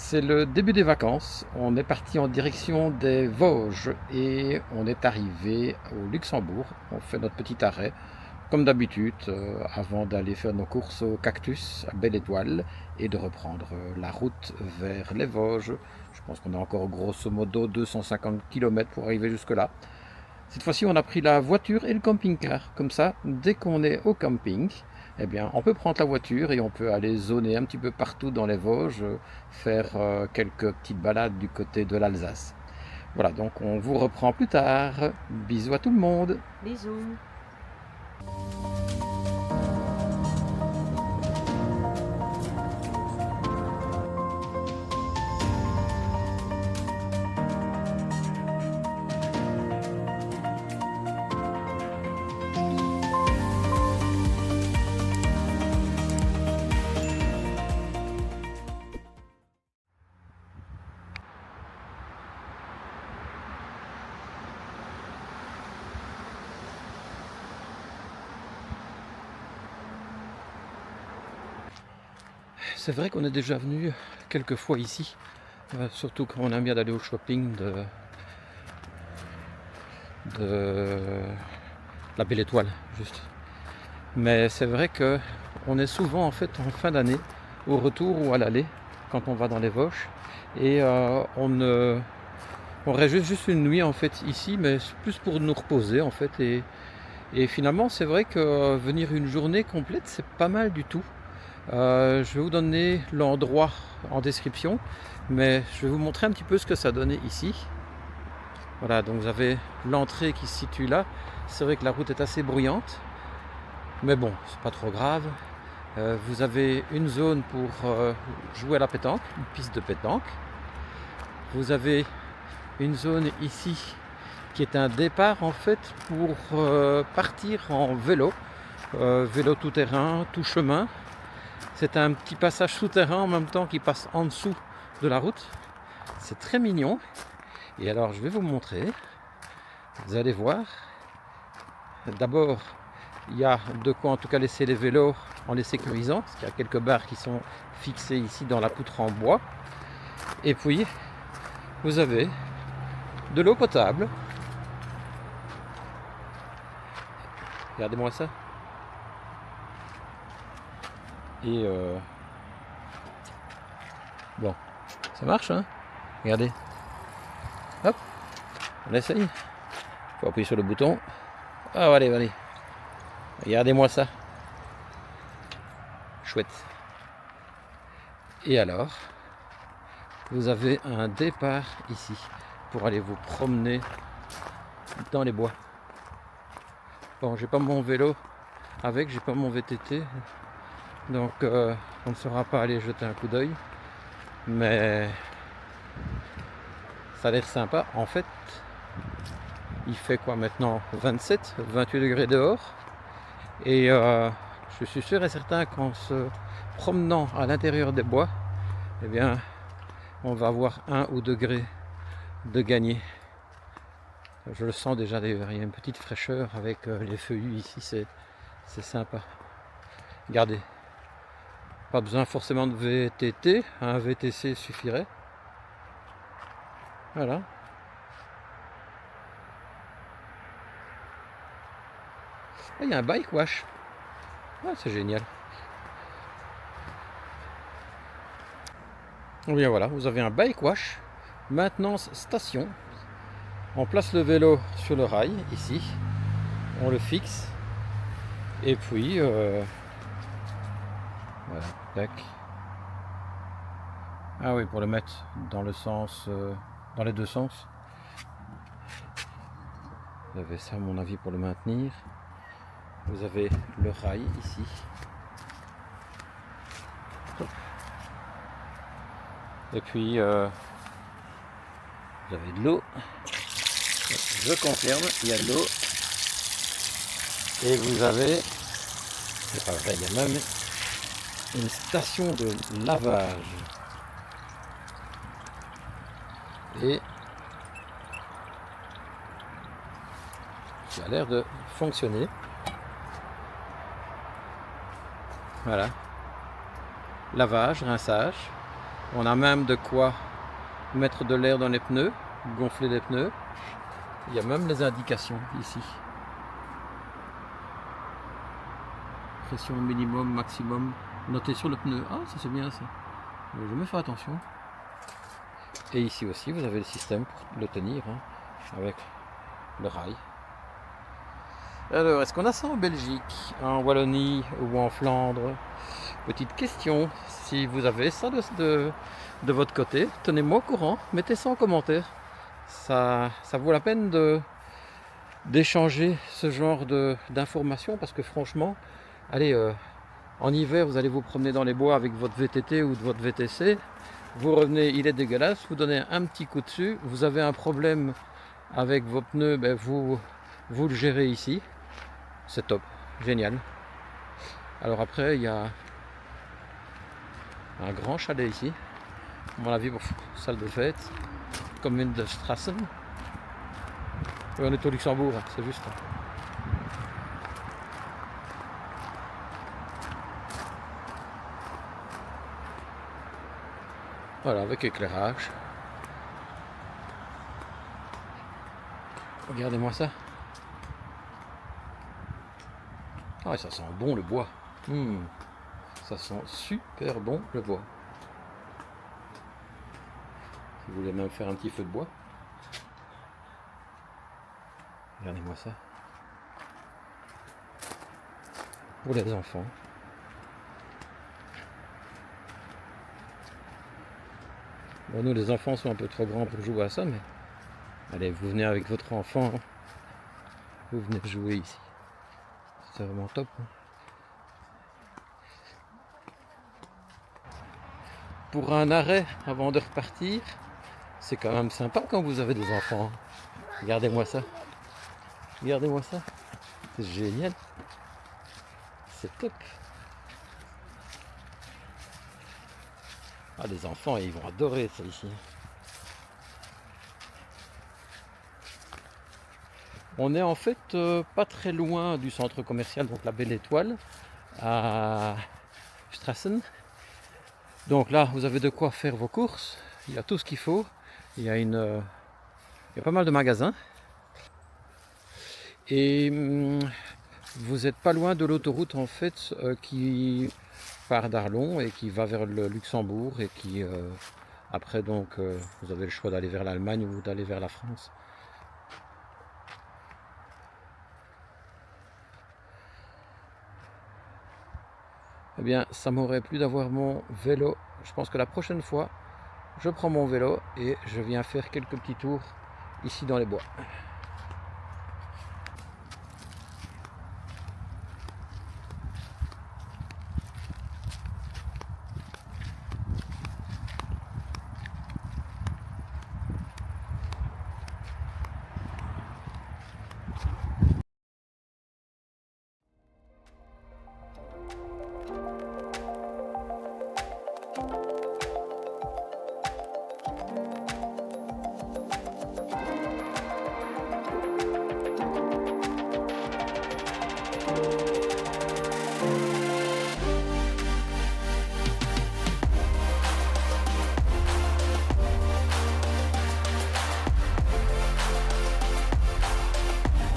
C'est le début des vacances. On est parti en direction des Vosges et on est arrivé au Luxembourg. On fait notre petit arrêt, comme d'habitude, avant d'aller faire nos courses au Cactus à Belle Étoile et de reprendre la route vers les Vosges. Je pense qu'on a encore grosso modo 250 km pour arriver jusque-là. Cette fois-ci, on a pris la voiture et le camping-car. Comme ça, dès qu'on est au camping, eh bien, on peut prendre la voiture et on peut aller zoner un petit peu partout dans les Vosges, faire quelques petites balades du côté de l'Alsace. Voilà, donc on vous reprend plus tard. Bisous à tout le monde. Bisous. C'est vrai qu'on est déjà venu quelques fois ici, surtout quand on aime bien d'aller au shopping de la Belle Étoile, juste. Mais c'est vrai que on est souvent en fait en fin d'année, au retour ou à l'aller, quand on va dans les Vosges, et on reste juste une nuit en fait ici, mais plus pour nous reposer en fait. Et finalement, c'est vrai que venir une journée complète, c'est pas mal du tout. Je vais vous donner l'endroit en description, mais je vais vous montrer un petit peu ce que ça donnait ici. Voilà, donc vous avez l'entrée qui se situe là. C'est vrai que la route est assez bruyante, mais bon, c'est pas trop grave. Vous avez une zone pour jouer à la pétanque, une piste de pétanque. Vous avez une zone ici qui est un départ en fait pour partir en vélo, vélo tout terrain, tout chemin. C'est un petit passage souterrain en même temps qui passe en dessous de la route. C'est très mignon. Et alors je vais vous montrer. Vous allez voir. D'abord, il y a de quoi en tout cas laisser les vélos en les sécurisant, parce qu'il y a quelques barres qui sont fixées ici dans la poutre en bois. Et puis, vous avez de l'eau potable. Regardez-moi ça. Et bon, ça marche, hein? Regardez. Hop, on essaye. Faut appuyer sur le bouton. Ah, allez, allez. Regardez-moi ça. Chouette. Et alors, vous avez un départ ici pour aller vous promener dans les bois. Bon, j'ai pas mon vélo avec, j'ai pas mon VTT, donc on ne saura pas aller jeter un coup d'œil, mais ça a l'air sympa. En fait, il fait quoi maintenant? 27, 28 degrés dehors, et je suis sûr et certain qu'en se promenant à l'intérieur des bois, eh bien, on va avoir 1 ou 2 degrés de gagné. Je le sens déjà d'ailleurs, il y a une petite fraîcheur avec les feuillus ici, c'est sympa. Regardez, pas besoin forcément de VTT, un VTC suffirait. Voilà. Ah, il y a un bike wash. Ah, c'est génial. Bien voilà, vous avez un bike wash, maintenance station. On place le vélo sur le rail ici, on le fixe, et puis voilà, tac. Ah oui, pour le mettre dans le sens, dans les deux sens. Vous avez ça à mon avis pour le maintenir. Vous avez le rail ici. Et puis vous avez de l'eau. Je confirme, il y a de l'eau. Et vous avez, c'est pas vrai, il y a même une station de lavage. Et qui a l'air de fonctionner. Voilà. Lavage, rinçage. On a même de quoi mettre de l'air dans les pneus, gonfler les pneus. Il y a même les indications ici. Pression minimum, maximum, noté sur le pneu. Ah, ça c'est bien ça. J'ai jamais fait attention. Et ici aussi, vous avez le système pour le tenir, hein, avec le rail. Alors, est-ce qu'on a ça en Belgique, en Wallonie ou en Flandre? Petite question, si vous avez ça de votre côté, tenez-moi au courant, mettez ça en commentaire. Ça vaut la peine d'échanger ce genre d'informations parce que franchement, allez, en hiver, vous allez vous promener dans les bois avec votre VTT ou votre VTC. Vous revenez, il est dégueulasse, vous donnez un petit coup dessus, vous avez un problème avec vos pneus, ben vous le gérez ici. C'est top, génial. Alors après, il y a un grand chalet ici, à mon avis, pour salle de fête, commune de Strassen. Oui, on est au Luxembourg, hein, c'est juste. Voilà, avec éclairage. Regardez-moi ça. Ah, ça sent bon le bois. Ça sent super bon le bois. Si vous voulez même faire un petit feu de bois. Regardez-moi ça. Pour les enfants. Bon, nous les enfants sont un peu trop grands pour jouer à ça, mais allez, vous venez avec votre enfant, vous venez jouer ici. C'est vraiment top. Pour un arrêt avant de repartir, c'est quand même sympa quand vous avez des enfants. Regardez-moi ça. Regardez-moi ça. C'est génial. C'est top. Ah, les enfants, ils vont adorer ça ici. On est en fait pas très loin du centre commercial, donc la Belle Étoile, à Strassen. Donc là, vous avez de quoi faire vos courses. Il y a tout ce qu'il faut. Il y a pas mal de magasins. Et vous n'êtes pas loin de l'autoroute en fait qui part d'Arlon et qui va vers le Luxembourg et qui après donc vous avez le choix d'aller vers l'Allemagne ou d'aller vers la France. Eh bien, ça m'aurait plu d'avoir mon vélo. Je pense que la prochaine fois, je prends mon vélo et je viens faire quelques petits tours ici dans les bois.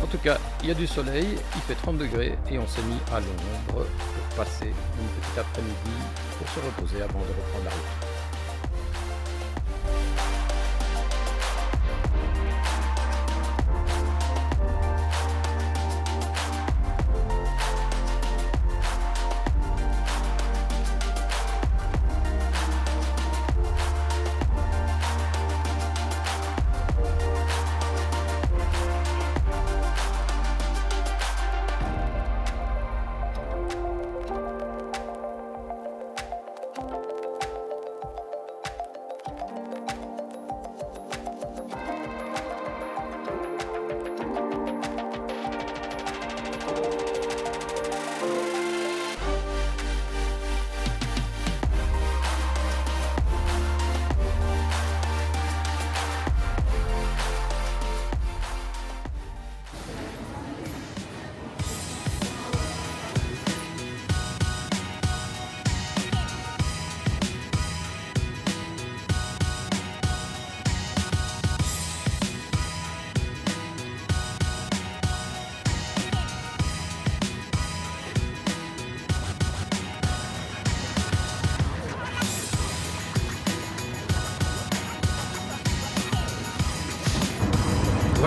En tout cas, il y a du soleil, il fait 30 degrés et on s'est mis à l'ombre pour passer une petite après-midi pour se reposer avant de reprendre la route.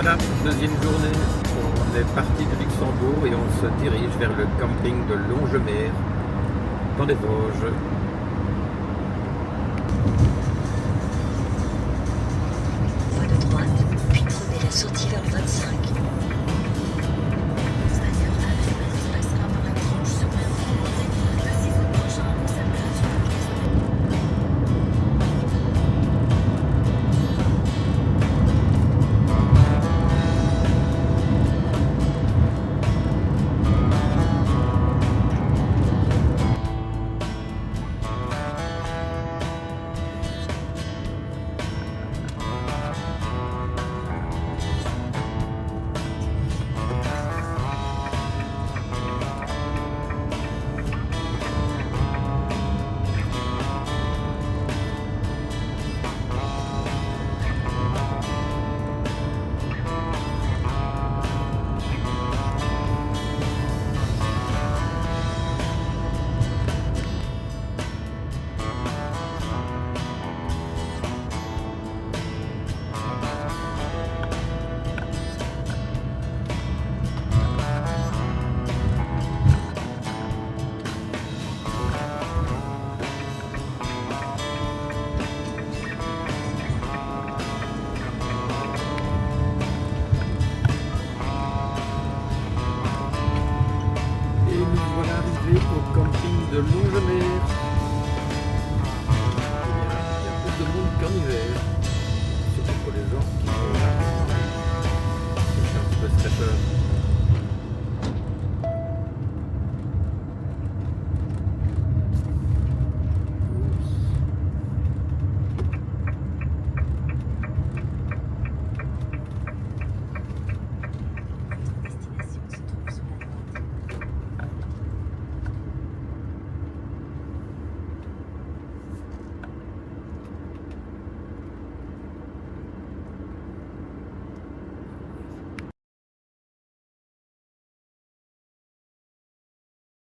Voilà, deuxième journée. On est parti de Luxembourg et on se dirige vers le camping de Longemer, dans les Vosges. Voie de droite, puis prenez la sortie vers le 25.